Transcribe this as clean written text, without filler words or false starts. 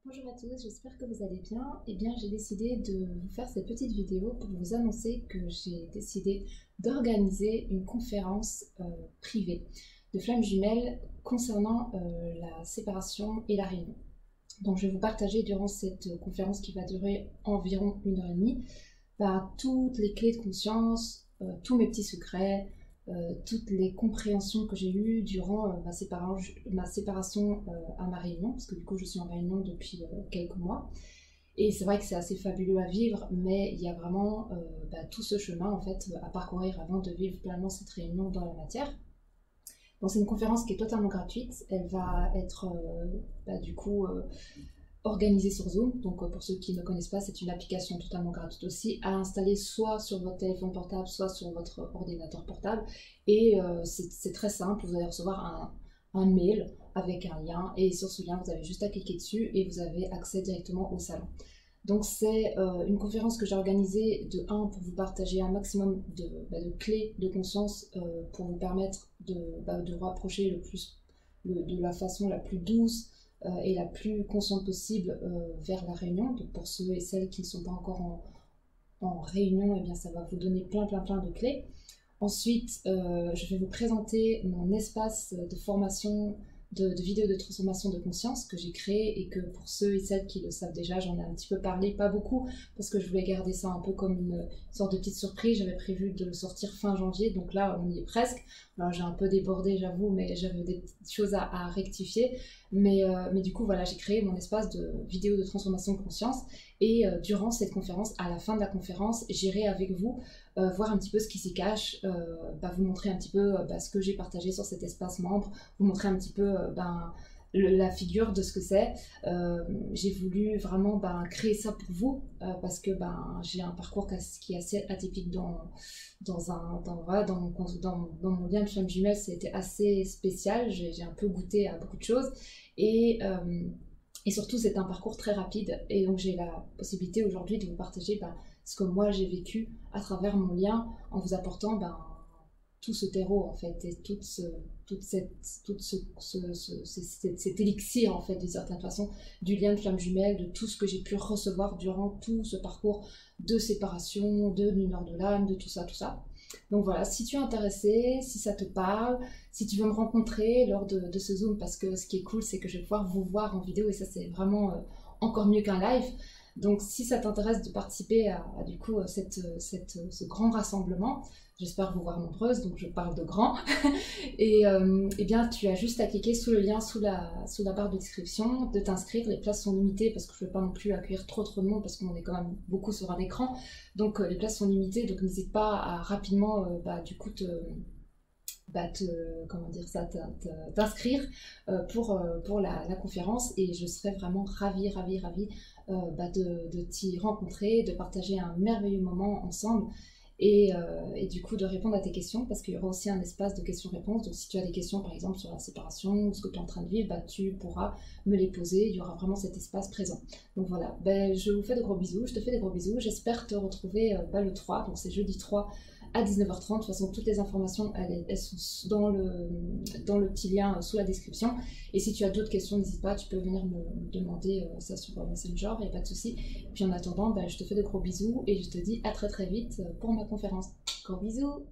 Bonjour à tous, j'espère que vous allez bien. Eh bien, j'ai décidé de vous faire cette petite vidéo pour vous annoncer que j'ai décidé d'organiser une conférence privée de flammes jumelles concernant la séparation et la réunion. Donc, je vais vous partager durant cette conférence qui va durer environ 1 heure et demie toutes les clés de conscience, tous mes petits secrets, toutes les compréhensions que j'ai eues durant ma séparation à ma réunion, parce que du coup je suis en réunion depuis quelques mois. Et c'est vrai que c'est assez fabuleux à vivre, mais il y a vraiment tout ce chemin en fait à parcourir avant de vivre pleinement cette réunion dans la matière. Donc c'est une conférence qui est totalement gratuite. Elle va être organisée sur Zoom. Donc pour ceux qui ne connaissent pas, c'est une application totalement gratuite aussi à installer soit sur votre téléphone portable, soit sur votre ordinateur portable. Et c'est très simple, vous allez recevoir un mail avec un lien et sur ce lien vous avez juste à cliquer dessus et vous avez accès directement au salon. Donc c'est une conférence que j'ai organisée de 1 pour vous partager un maximum de clés de conscience pour vous permettre de vous rapprocher de la façon la plus douce et la plus consciente possible vers la réunion. Donc pour ceux et celles qui ne sont pas encore en réunion, eh bien ça va vous donner plein de clés. Ensuite, je vais vous présenter mon espace de formation de vidéos de transformation de conscience que j'ai créé et que pour ceux et celles qui le savent déjà, j'en ai un petit peu parlé, pas beaucoup, parce que je voulais garder ça un peu comme une sorte de petite surprise. J'avais prévu de le sortir fin janvier, donc là on y est presque. Alors j'ai un peu débordé, j'avoue, mais j'avais des petites choses à rectifier. Mais du coup, voilà, j'ai créé mon espace de vidéos de transformation de conscience et durant cette conférence, à la fin de la conférence, j'irai avec vous voir un petit peu ce qui s'y cache, vous montrer un petit peu ce que j'ai partagé sur cet espace membre, vous montrer un petit peu la figure de ce que c'est. J'ai voulu vraiment créer ça pour vous parce que j'ai un parcours qui est assez atypique dans mon lien de flamme jumelle. C'était assez spécial, j'ai un peu goûté à beaucoup de choses et surtout, c'est un parcours très rapide et donc j'ai la possibilité aujourd'hui de vous partager ce que moi j'ai vécu à travers mon lien en vous apportant tout ce terreau en fait et cet élixir en fait d'une certaine façon du lien de flamme jumelle, de tout ce que j'ai pu recevoir durant tout ce parcours de séparation, de lumière de l'âme, de tout ça. Donc voilà, si tu es intéressé, si ça te parle, si tu veux me rencontrer lors de ce Zoom, parce que ce qui est cool, c'est que je vais pouvoir vous voir en vidéo et ça, c'est vraiment encore mieux qu'un live. Donc si ça t'intéresse de participer à du coup ce grand rassemblement, j'espère vous voir nombreuses, donc je parle de grand, et bien tu as juste à cliquer sous le lien sous la barre de description, de t'inscrire. Les places sont limitées parce que je ne veux pas non plus accueillir trop de monde parce qu'on est quand même beaucoup sur un écran, donc les places sont limitées, donc n'hésite pas à rapidement du coup t'inscrire pour la conférence et je serais vraiment ravie de t'y rencontrer, de partager un merveilleux moment ensemble et du coup de répondre à tes questions parce qu'il y aura aussi un espace de questions-réponses. Donc si tu as des questions par exemple sur la séparation ou ce que tu es en train de vivre, tu pourras me les poser, il y aura vraiment cet espace présent. Donc voilà, je vous fais de gros bisous, je te fais des gros bisous, j'espère te retrouver le 3, donc c'est jeudi 3 à 19h30. De toute façon, toutes les informations, elles sont dans le petit lien sous la description. Et si tu as d'autres questions, n'hésite pas, tu peux venir me demander ça sur Messenger, il n'y a pas de souci. Puis en attendant, je te fais de gros bisous et je te dis à très vite pour ma conférence. Gros bisous!